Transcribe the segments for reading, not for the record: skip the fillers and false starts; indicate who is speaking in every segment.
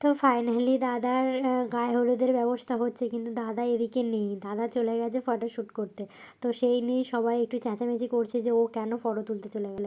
Speaker 1: তো ফাইনালি দাদার গায়ে হলুদের ব্যবস্থা হচ্ছে, কিন্তু দাদা এদিকে নেই, দাদা চলে গেছে ফটোশ্যুট করতে। তো সেই নিয়ে সবাই একটু চেঁচামেচি করছে যে ও কেন ফটো তুলতে চলে গেল।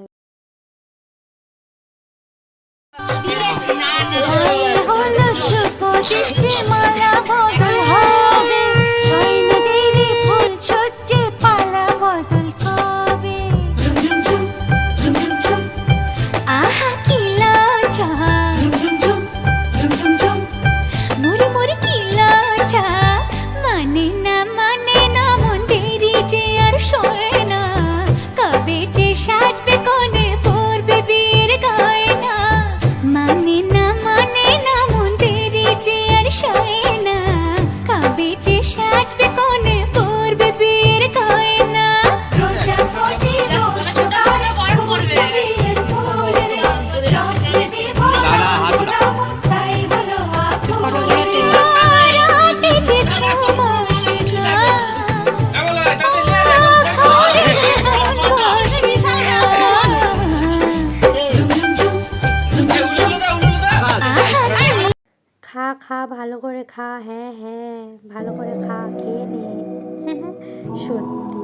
Speaker 1: খা খা ভালো করে খা, হ্যাঁ হ্যাঁ ভালো করে খা, খেয়ে নে। সত্যি